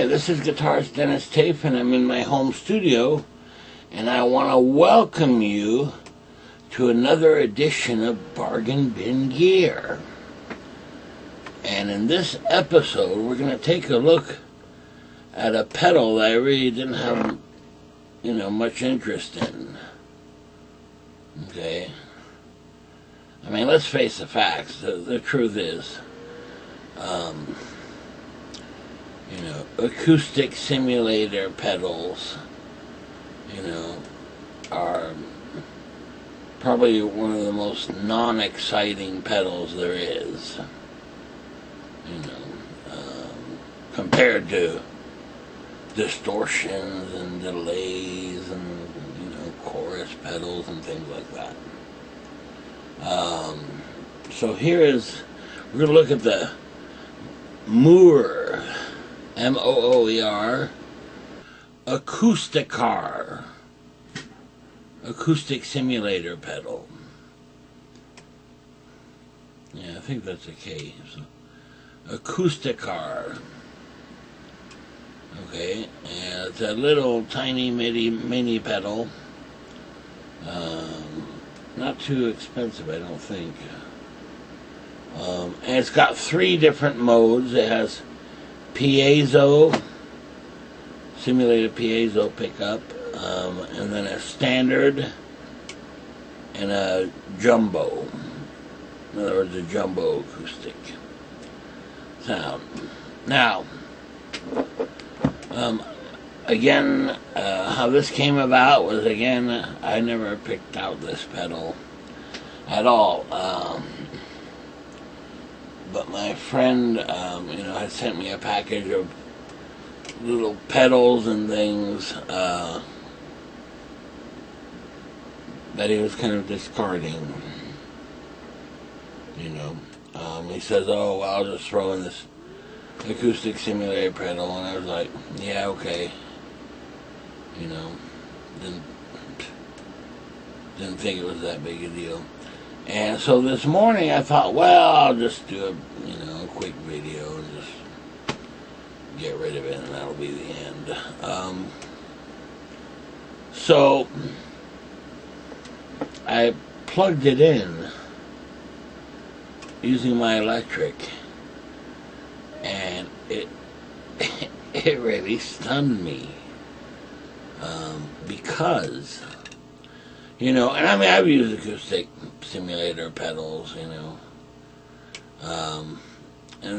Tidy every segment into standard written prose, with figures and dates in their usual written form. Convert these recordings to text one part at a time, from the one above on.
this is guitarist Denis Taaffe, and I'm in my home studio, and I want to welcome you to another edition of Bargain Bin Gear. And in this episode, we're going to take a look at a pedal that I really didn't have, much interest in. Okay? I mean, let's face the facts. The truth is, acoustic simulator pedals, are probably one of the most non-exciting pedals there is. Compared to distortions and delays and, chorus pedals and things like that. So we're going to look at the Mooer, M-O-O-E-R, Acoustikar Acoustic Simulator Pedal. Yeah, I think that's a K. So, Acoustikar. Okay, and it's a little tiny mini pedal. Not too expensive, I don't think. And it's got 3 different modes. It has piezo, simulated piezo pickup, and then a standard and a jumbo. In other words, a jumbo acoustic sound. Now, again, how this came about was, I never picked out this pedal at all. But my friend, had sent me a package of little pedals and things that he was kind of discarding. He says, "Oh, well, I'll just throw in this acoustic simulator pedal," and I was like, "Yeah, okay." Didn't think it was that big a deal. And so this morning I thought, well, I'll just do a quick video and just get rid of it, and that'll be the end. So I plugged it in using my electric, and it really stunned me. Because, and I mean, I've used acoustic simulator pedals, and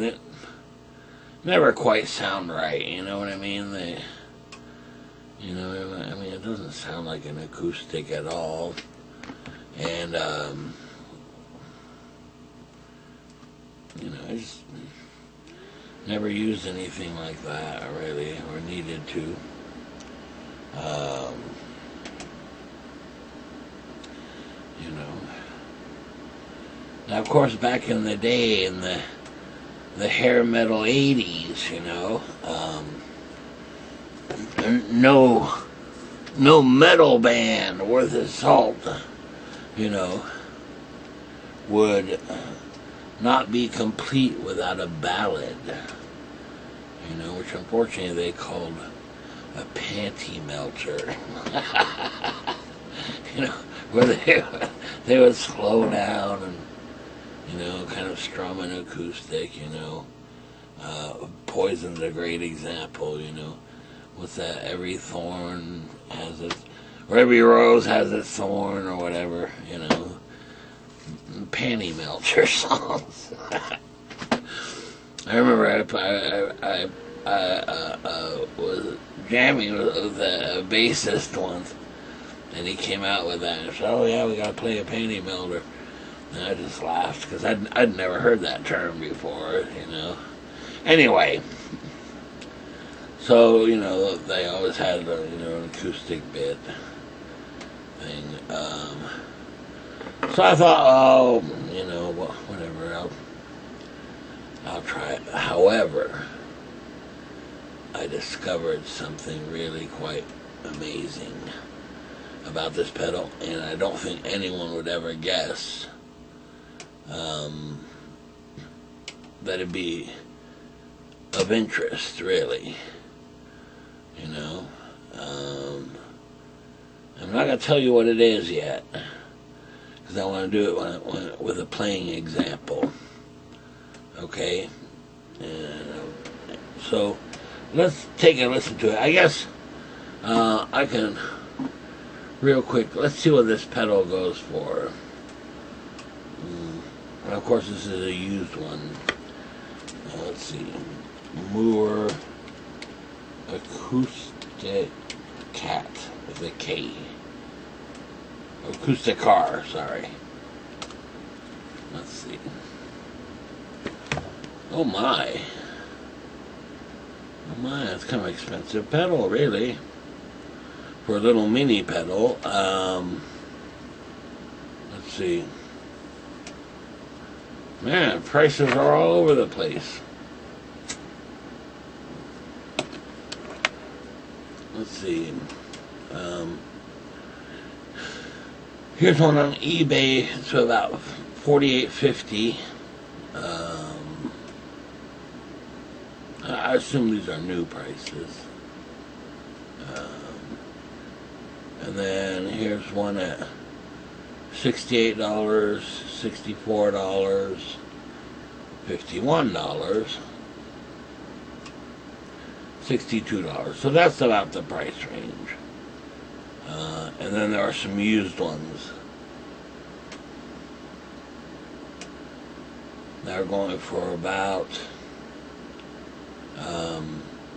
it never quite sound right, you know what I mean? It doesn't sound like an acoustic at all, and, I just never used anything like that, really, or needed to. Now, of course, back in the day, in the hair metal 80s, no metal band worth its salt, would not be complete without a ballad, which unfortunately they called a panty melter. Where they would slow down and, kind of strum an acoustic, Poison's a great example, what's that, every thorn has its, or every rose has its thorn, or whatever, panty melter songs. I remember I was jamming with a bassist once, and he came out with that, and I said, "Oh yeah, we gotta play a panty melter." And I just laughed, because I'd never heard that term before, Anyway, so, they always had, an acoustic bit thing. So I thought, oh, well, whatever, I'll try it. However, I discovered something really quite amazing about this pedal, and I don't think anyone would ever guess that it'd be of interest, really. You know, I'm not going to tell you what it is yet, because I want to do it with a playing example. Okay? And, so, let's take a listen to it. I guess I can, real quick, let's see what this pedal goes for. And of course, this is a used one. Let's see. Mooer Acoustic Cat with a K. Acoustikar, sorry. Let's see. Oh my. Oh my, that's kind of expensive pedal, really. For a little mini pedal. Let's see. Man, prices are all over the place. Let's see. Here's one on eBay. It's about $48.50. I assume these are new prices. And then here's one at $68, $64, $51, $62. So that's about the price range. And then there are some used ones that are going for about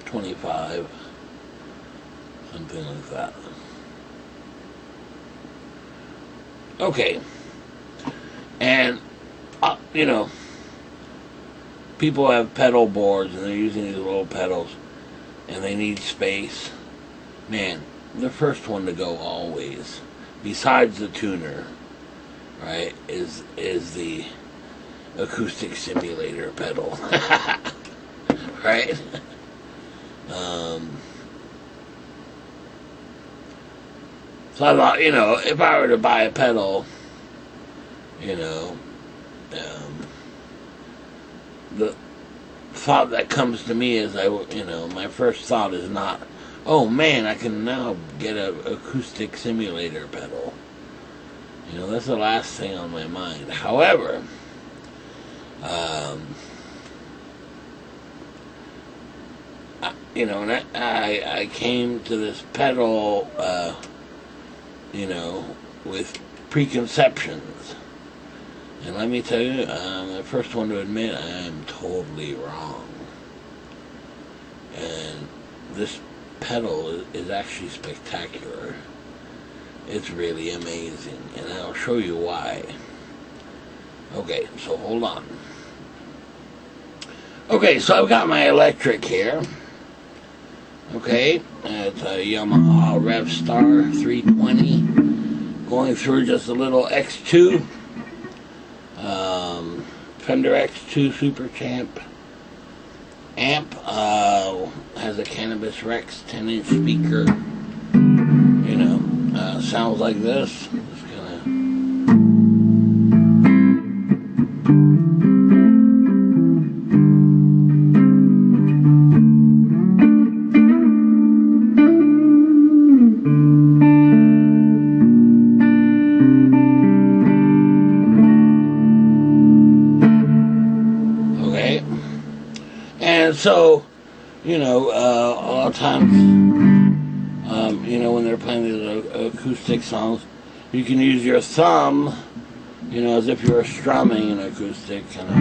25, something like that. Okay, and you know, people have pedal boards and they're using these little pedals and they need space. Man, the first one to go always, besides the tuner, right, is the acoustic simulator pedal. Right? So I thought, you know, if I were to buy a pedal, you know, the thought that comes to me is, my first thought is not, oh man, I can now get an acoustic simulator pedal. You know, that's the last thing on my mind. However, and I came to this pedal, with preconceptions. And let me tell you, I'm the first one to admit I am totally wrong. And this pedal is actually spectacular. It's really amazing, and I'll show you why. Okay, so hold on. Okay, so I've got my electric here. Okay, it's a Yamaha RevStar 320, going through just a little X2, Fender X2 Super Champ amp, has a Cannabis Rex 10-inch speaker, sounds like this. Just gonna... So, a lot of times, when they're playing these acoustic songs, you can use your thumb, as if you were strumming an acoustic, kind of,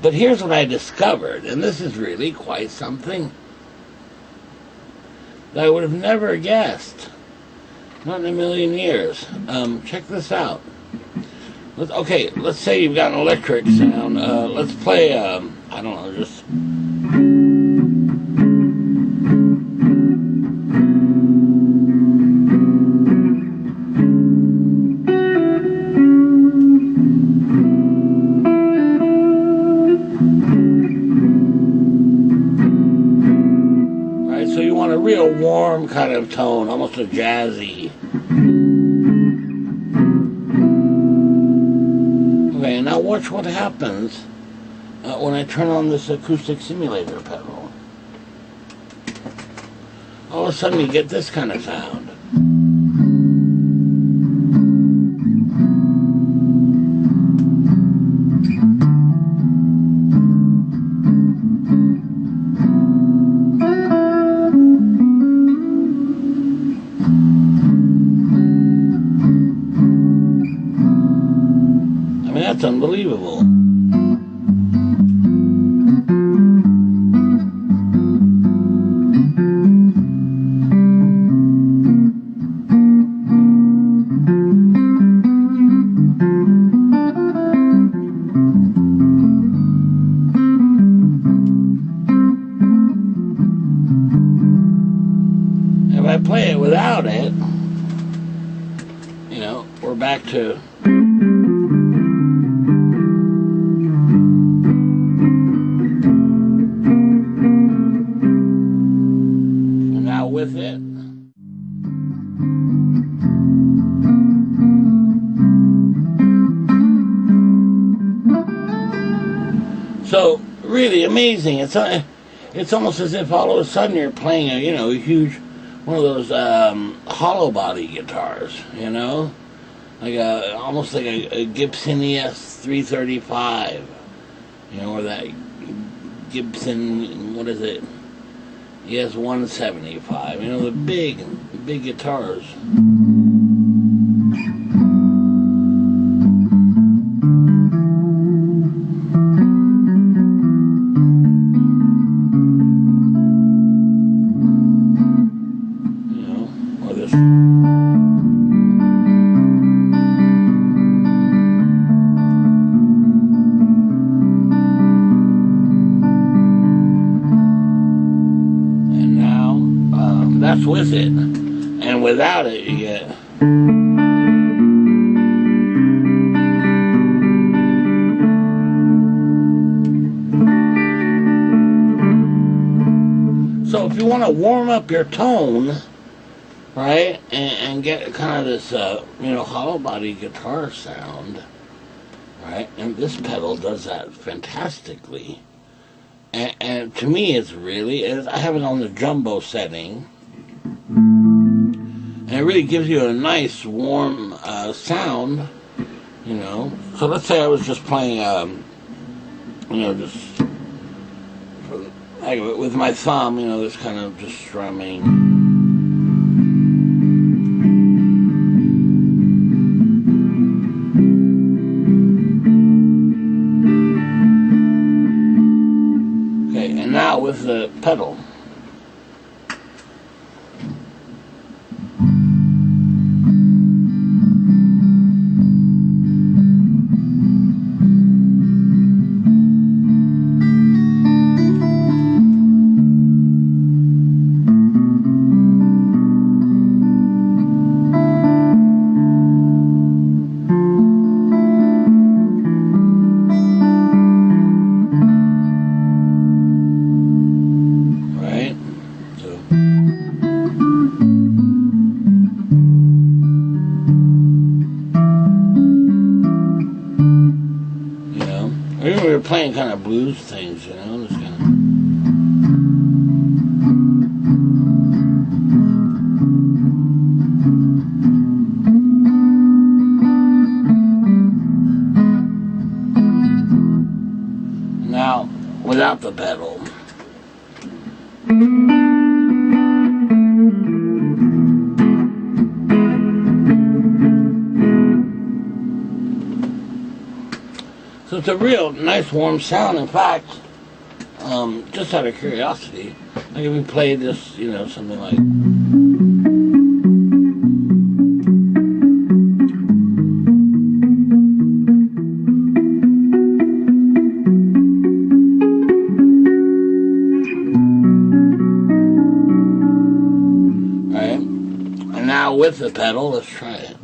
But here's what I discovered, and this is really quite something that I would have never guessed. Not in a million years. Check this out. Okay, let's say you've got an electric sound. Let's play, I don't know, just... Right, so you want a real warm kind of tone, almost a jazzy. Okay, now watch what happens when I turn on this acoustic simulator pedal, all of a sudden you get this kind of sound. I mean, that's unbelievable. If I play it without it, you know, we're back to now with it. So really amazing. It's almost as if all of a sudden you're playing a, you know, a huge one of those hollow body guitars, you know, like almost like a Gibson ES 335, you know, or that Gibson, what is it, ES 175, you know, the big guitars. That's with it, and without it you get so if you want to warm up your tone, right, and get kind of this you know, hollow body guitar sound, right, and this pedal does that fantastically, and to me it's really, I have it on the jumbo setting. And it really gives you a nice, warm sound, you know. So let's say I was just playing, you know, just with my thumb, you know, this kind of just strumming. Okay, and now with the pedal. We were playing kind of blues things, you know, this kind of. Now, without the pedal. So it's a real nice warm sound. In fact, just out of curiosity, like if we played this, you know, something like. Right? And now with the pedal, let's try it.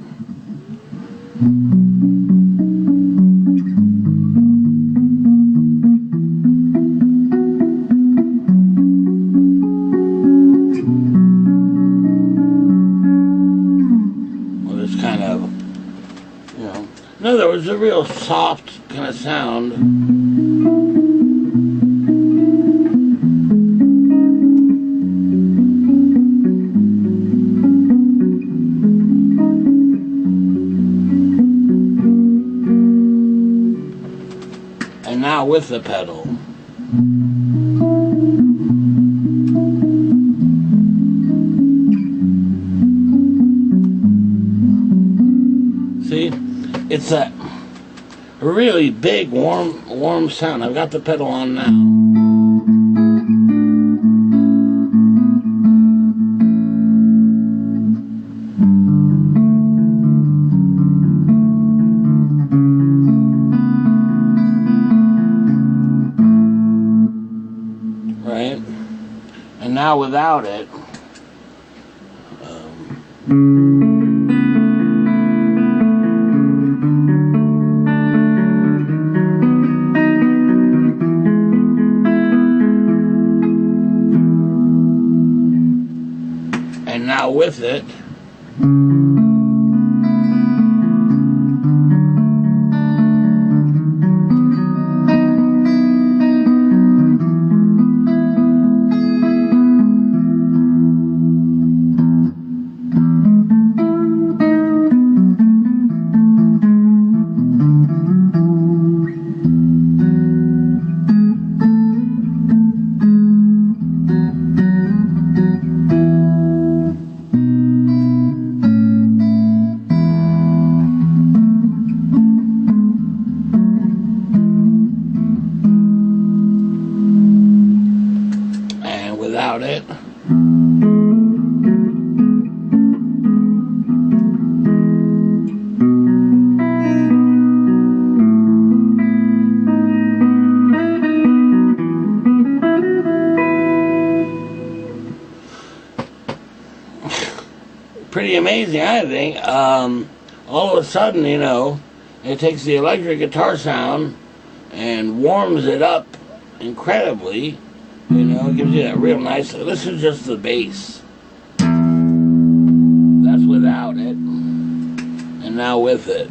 In other words, a real soft kind of sound. the pedal. See, it's a really big, warm sound. I've got the pedal on now. Right? And now without it, and now with it, without it. Pretty amazing, I think. All of a sudden, you know, it takes the electric guitar sound and warms it up incredibly. You know, it gives you that real nice. Listen to just the bass. That's without it. And now with it.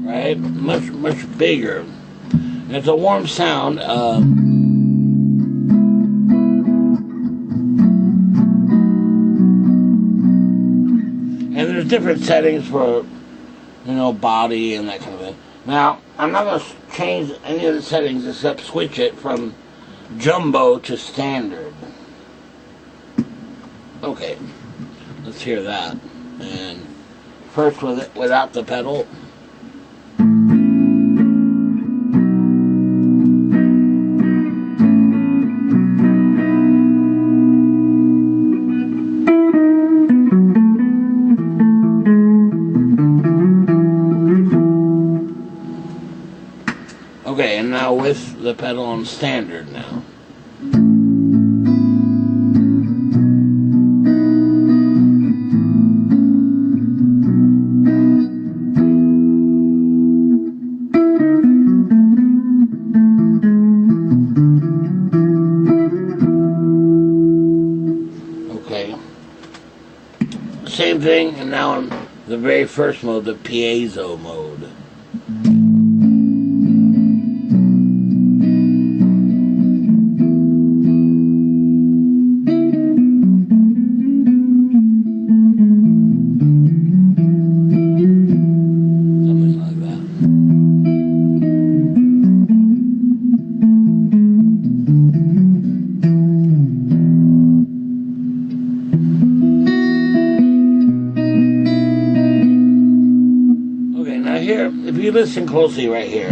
Right? Much bigger. And it's a warm sound. And there's different settings for, you know, body and that kind of thing. Now, I'm not going to change any of the settings except switch it from jumbo to standard. Okay, let's hear that. And first with it, without the pedal. Okay, and now with the pedal on standard now. Okay. Same thing, and now in the very first mode, the piezo mode. Here, if you listen closely right here.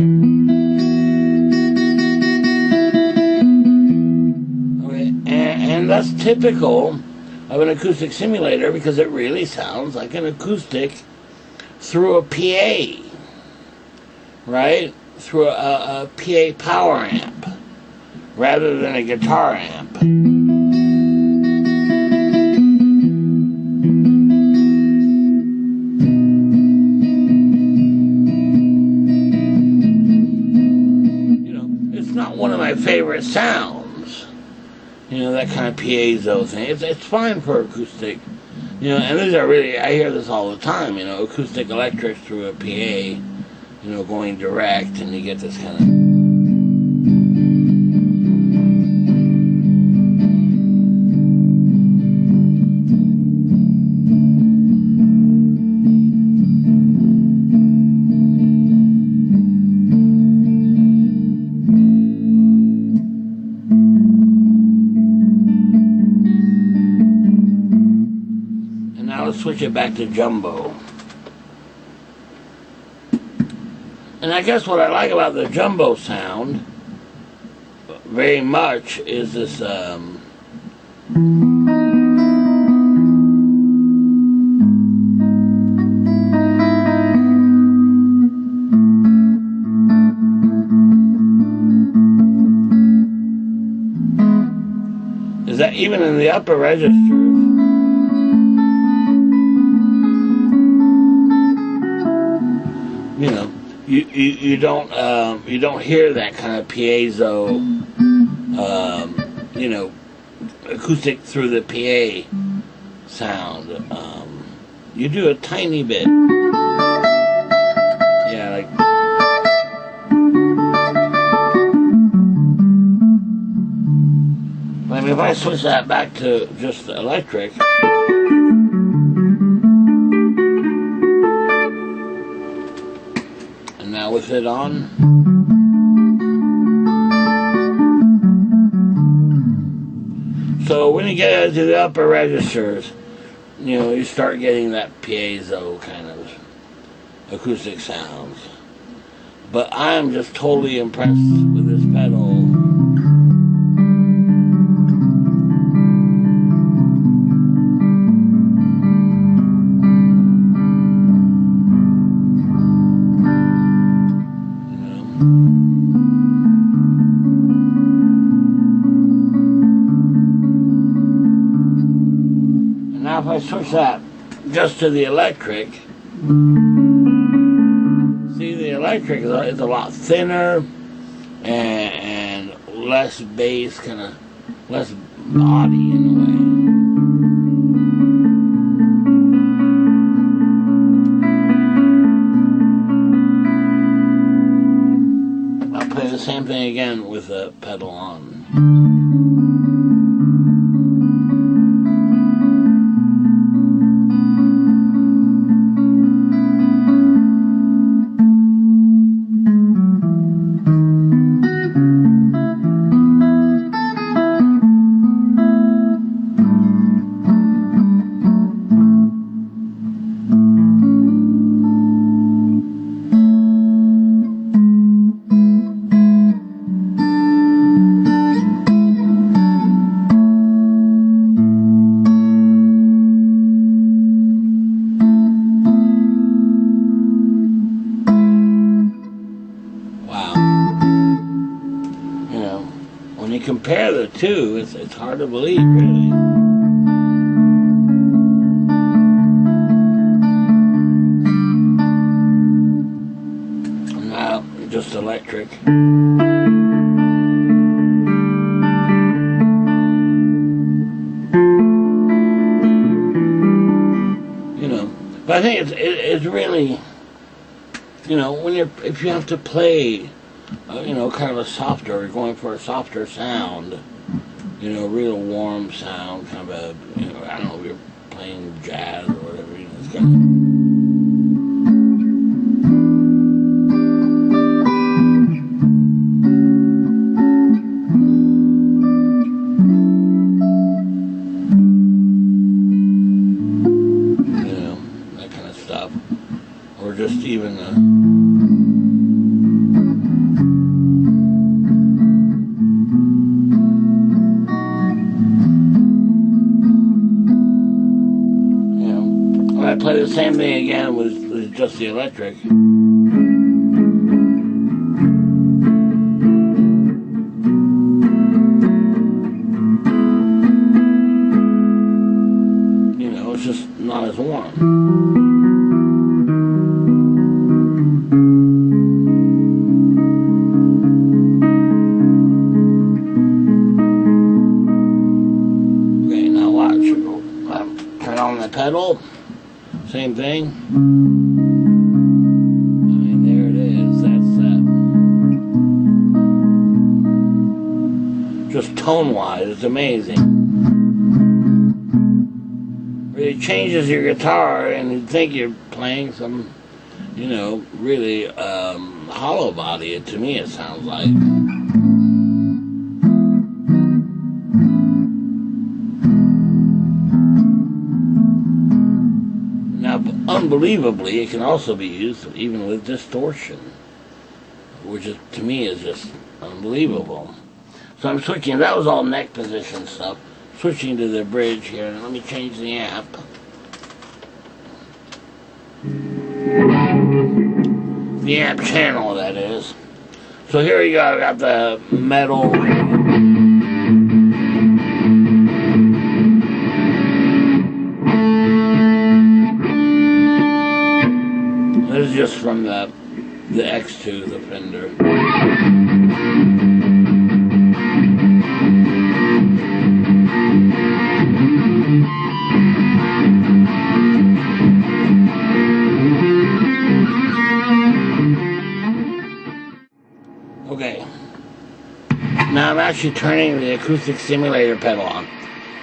Okay, and that's typical of an acoustic simulator because it really sounds like an acoustic through a PA, right? Through a PA power amp rather than a guitar amp. One of my favorite sounds, you know, that kind of piezo thing. It's fine for acoustic, you know, and these are really, I hear this all the time, you know, acoustic electric through a PA, you know, going direct, and you get this kind of. switch it back to jumbo. And I guess what I like about the jumbo sound very much is this is that even in the upper registers, you know, you don't hear that kind of piezo, you know, acoustic through the PA sound. You do a tiny bit, yeah, like. I mean, if I switch that back to just the electric. Now with it on, so when you get into the upper registers, you know, you start getting that piezo kind of acoustic sounds. But I'm just totally impressed with this pedal. Now if I switch that just to the electric, see, the electric is a lot thinner and less bass, kind of less body in a way. I'll play the same thing again with the pedal on. When you compare the two, it's hard to believe, really. Now, just electric. You know, but I think it's really, you know, if you have to play, you know, kind of a softer, or going for a softer sound, you know, real warm sound, kind of a, you know, I don't know, if you're playing jazz or whatever, you know, it's kind of. You know, that kind of stuff. Or just even I play the same thing again with just the electric. You know, it's just not as warm. Okay, now watch. Turn on the pedal. Same thing. I mean, there it is. That's just tone-wise, it's amazing. Really changes your guitar, and you'd think you're playing some, you know, really hollow body. To me, it sounds like. unbelievably, it can also be used even with distortion, which is, to me, is just unbelievable. So I'm switching. That was all neck position stuff. Switching to the bridge here. Let me change the amp. The amp channel, that is. So here you go. I've got the metal. This is just from the X2, the Fender. Okay. Now I'm actually turning the acoustic simulator pedal on.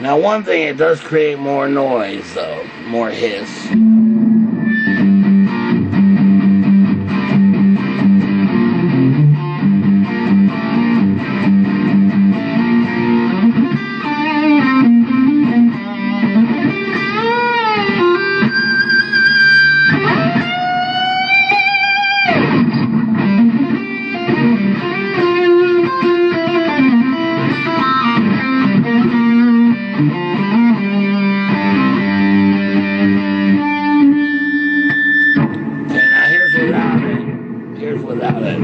Now one thing, it does create more noise though, more hiss. Without it.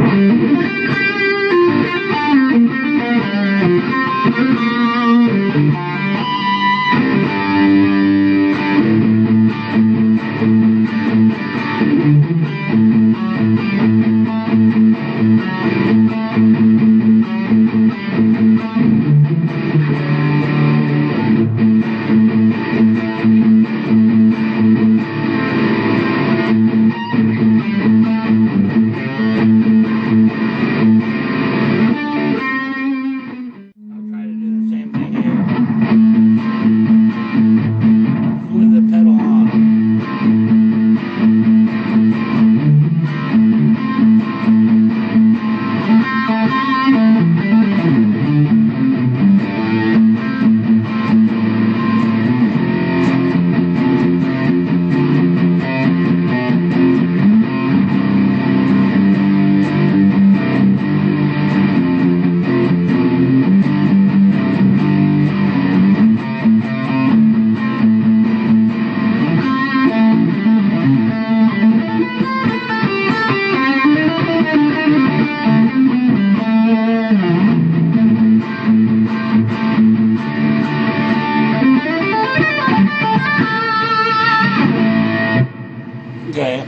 Okay.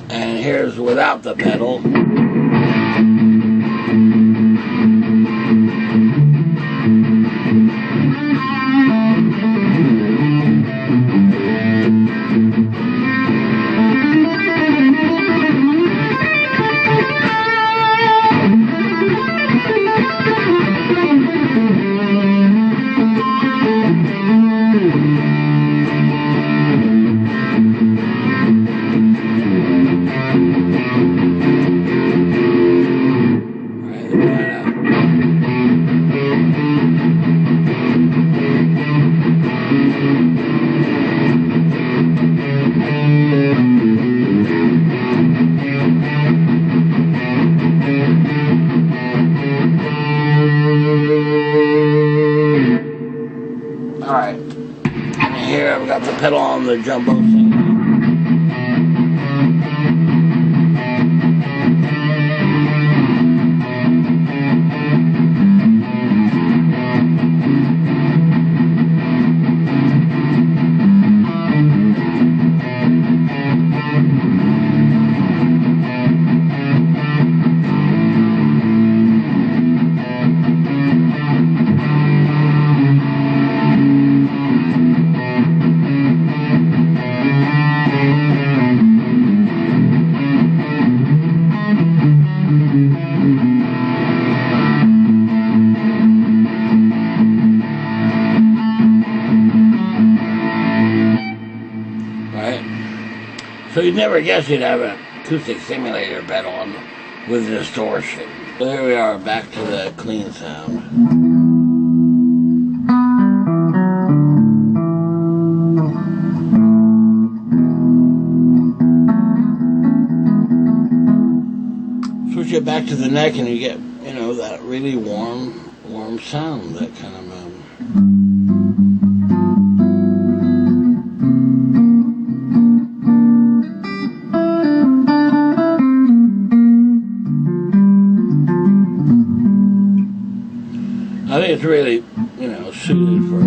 And here's without the pedal. Alright, and here I've got the pedal on the jumbo thing. So you'd never guess you'd have an acoustic simulator pedal on with distortion. So here we are, back to the clean sound. switch it back to the neck, and you get, you know, that really warm sound, that kind of I think it's really, you know, suited for,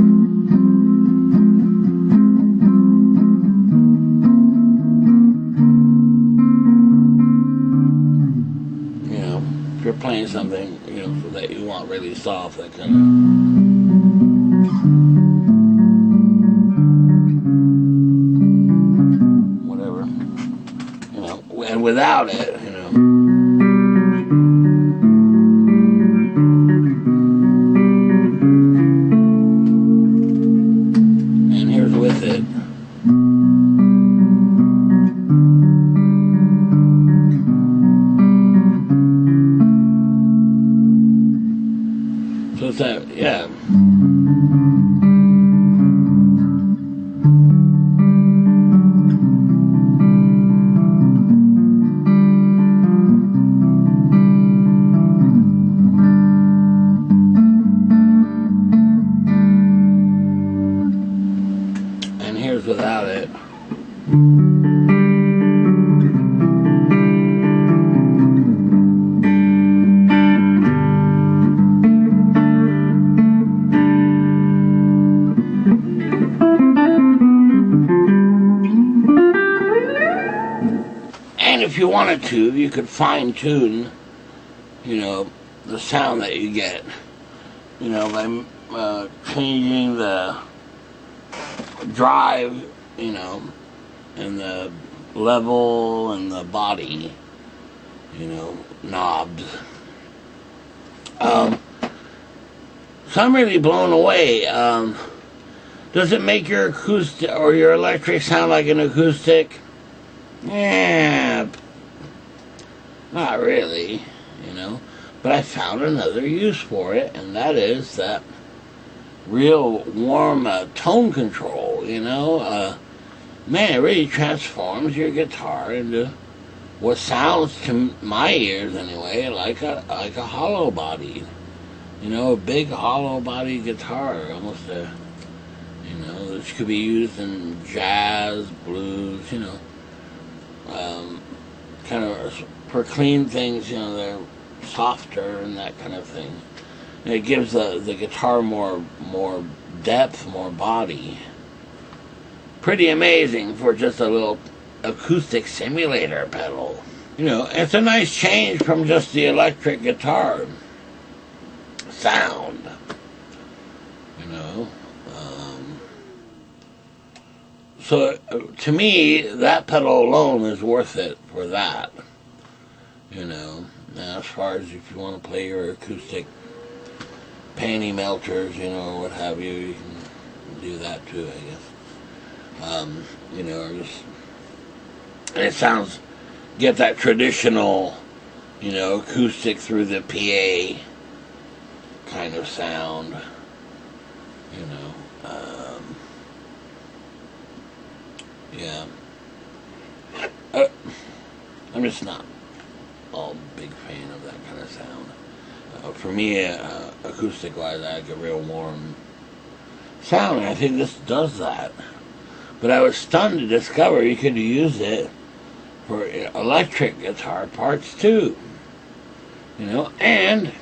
you know, if you're playing something, you know, that you want really soft, that kind of, whatever, you know, and without it, you know. With it. So it's that, yeah. Here's without it. And if you wanted to, you could fine-tune, you know, the sound that you get, you know, by changing the drive, you know, and the level and the body, you know, knobs. So I'm really blown away. Does it make your acoustic or your electric sound like an acoustic? Yeah, not really, you know. But I found another use for it, and that is that real warm tone control, you know. Man, it really transforms your guitar into what sounds, to my ears anyway, like a hollow body, you know, a big hollow body guitar, almost a, you know, this could be used in jazz, blues, you know, kind of for clean things, you know, they're softer and that kind of thing. And it gives the guitar more depth, more body. Pretty amazing for just a little acoustic simulator pedal. You know, it's a nice change from just the electric guitar sound. You know, so to me, that pedal alone is worth it for that. You know, now as far as if you want to play your acoustic panty melters, you know, or what have you, you can do that too, I guess. You know, or just, and it sounds, get that traditional, you know, acoustic through the PA kind of sound, you know. Yeah. I'm just not all big fan of that kind of sound. For me, acoustic-wise, I like a real warm sound, and I think this does that. But I was stunned to discover you could use it for electric guitar parts too. You know, and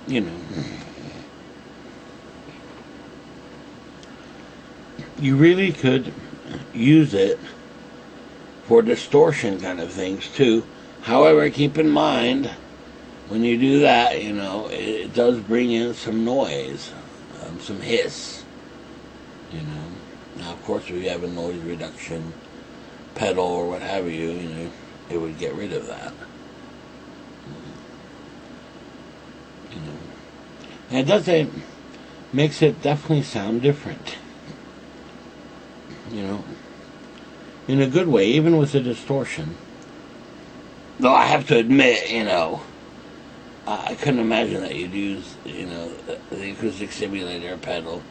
you know, you really could use it for distortion kind of things too. However, keep in mind, when you do that, you know, it does bring in some noise, some hiss, you know. Now, of course, if you have a noise reduction pedal or what have you, you know, it would get rid of that. You know, and it does, it makes it definitely sound different. You know, in a good way, even with the distortion. Though I have to admit, you know, I couldn't imagine that you'd use, you know, the acoustic simulator pedal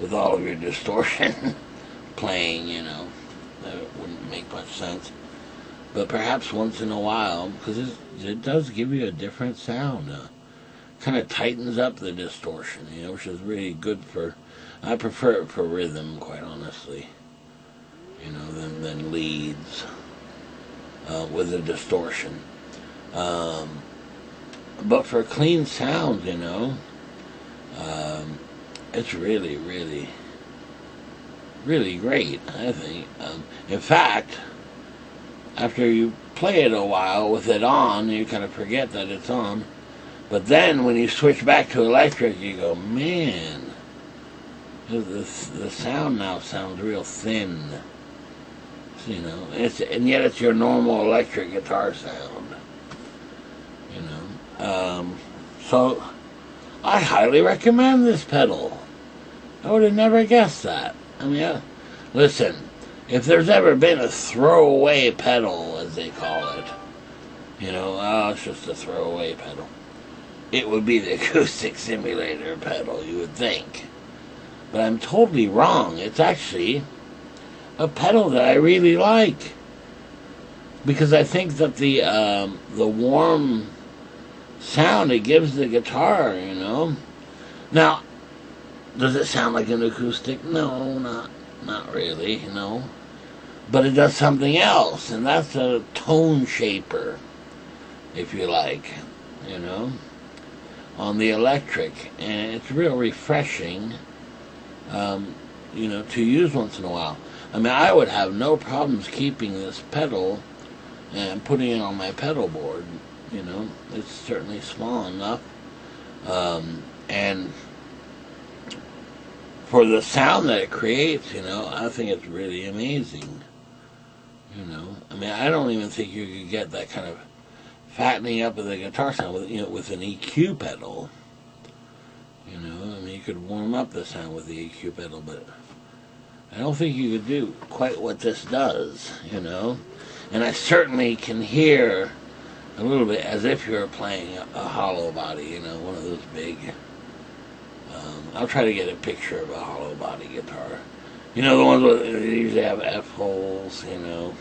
with all of your distortion playing, you know. That wouldn't make much sense. But perhaps once in a while, because it does give you a different sound. Kind of tightens up the distortion, which is really good for. I prefer it for rhythm, quite honestly. Than leads with a distortion. But for clean sound, it's really, really, really great, I think. In fact, after you play it a while with it on, you kind of forget that it's on. But then when you switch back to electric, you go, man, the sound now sounds real thin. And yet it's your normal electric guitar sound. So I highly recommend this pedal. I would have never guessed that. Listen, if there's ever been a throwaway pedal, as they call it, it's just a throwaway pedal, it would be the acoustic simulator pedal, you would think. But I'm totally wrong. It's actually a pedal that I really like, because I think that the warm sound it gives the guitar, Now, does it sound like an acoustic? No, not really, But it does something else, and that's a tone shaper, if you like, on the electric, and it's real refreshing, to use once in a while. I would have no problems keeping this pedal and putting it on my pedal board. It's certainly small enough, and for the sound that it creates, I think it's really amazing. I don't even think you could get that kind of fattening up of the guitar sound with an EQ pedal. You could warm up the sound with the EQ pedal, but I don't think you could do quite what this does, And I certainly can hear a little bit as if you're playing a hollow body, one of those big. I'll try to get a picture of a hollow body guitar. The ones that usually have F holes, and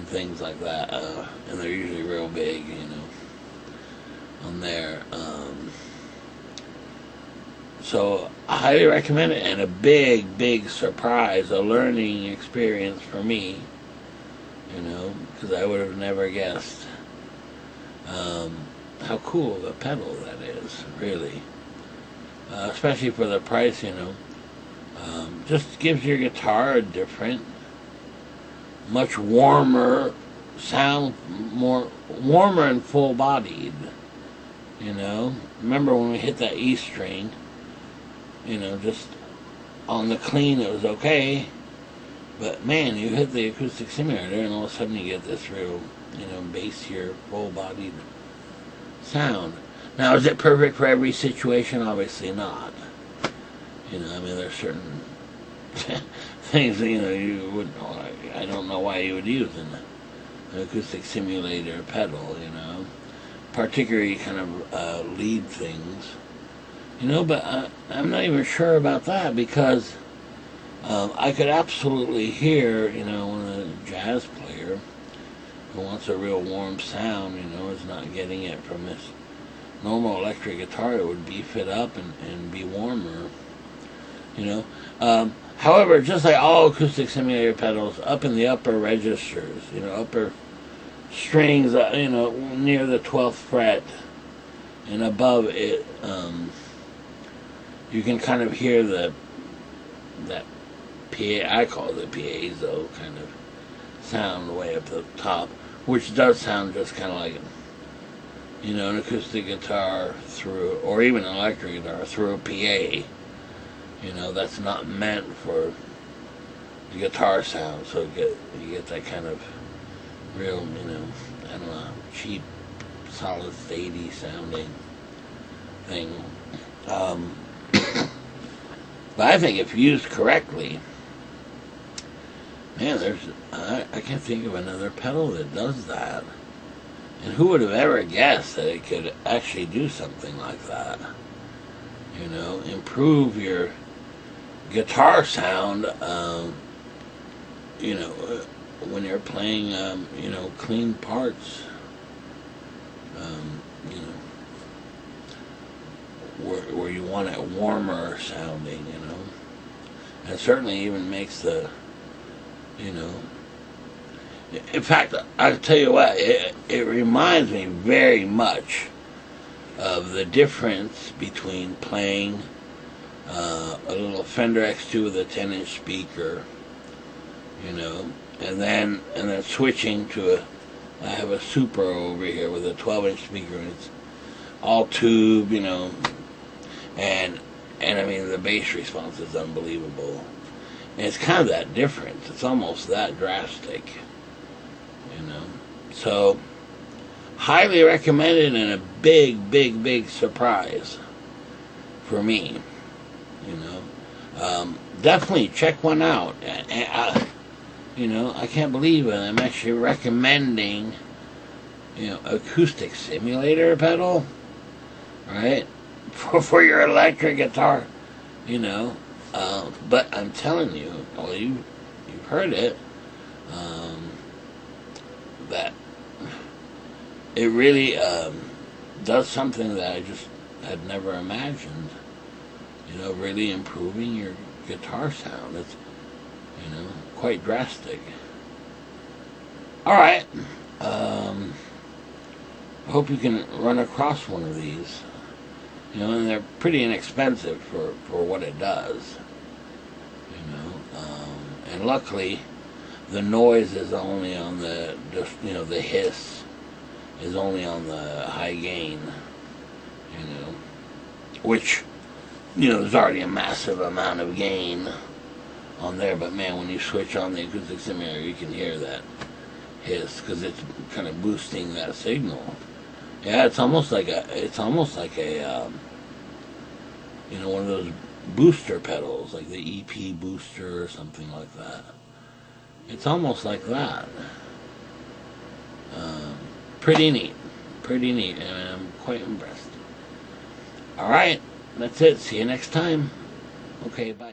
things like that. And they're usually real big, on there. So I highly recommend it, and a big, big surprise, a learning experience for me, because I would have never guessed how cool of a pedal that is, really. Especially for the price, just gives your guitar a different, much warmer sound, more warmer and full-bodied. Remember when we hit that E string, just on the clean it was okay, but man, you hit the acoustic simulator and all of a sudden you get this real, bassier, full-bodied sound. Now, is it perfect for every situation? Obviously not. There's certain things, you wouldn't know. I don't know why you would use an acoustic simulator pedal, particularly kind of lead things. But I'm not even sure about that, because I could absolutely hear, when a jazz player who wants a real warm sound, is not getting it from this normal electric guitar. It would beef it up and be warmer, However, just like all acoustic simulator pedals, up in the upper registers, upper strings, near the 12th fret and above it, you can kind of hear that I call it the piezo kind of sound way up the top, which does sound just kind of like an acoustic guitar through, or even an electric guitar through a PA. That's not meant for the guitar sound, so you get that kind of real, I don't know, cheap, solid, statey sounding thing. But I think if used correctly, man, I can't think of another pedal that does that. And who would have ever guessed that it could actually do something like that? Improve your guitar sound when you're playing, clean parts, you know, where you want it warmer sounding, and certainly even makes the, in fact, I'll tell you what, it reminds me very much of the difference between playing a little Fender X2 with a 10-inch speaker, and then switching to I have a Super over here with a 12-inch speaker, and it's all tube, and I mean the bass response is unbelievable, and it's kind of that difference. It's almost that drastic, So, highly recommended, and a big, big, big surprise for me. Definitely check one out. I can't believe it. I'm actually recommending, acoustic simulator pedal, right, for your electric guitar, But I'm telling you, well, you've heard it, that it really does something that I just had never imagined. Really improving your guitar sound. It's, quite drastic. All right. I hope you can run across one of these. And they're pretty inexpensive for what it does. And luckily, the noise is only on the hiss is only on the high gain, which, there's already a massive amount of gain on there, but man, when you switch on the acoustic simulator, you can hear that hiss, because it's kind of boosting that signal. Yeah, it's almost like a one of those booster pedals, like the EP booster or something like that. It's almost like that. Pretty neat, and I'm quite impressed. All right, that's it. See you next time. Okay, bye.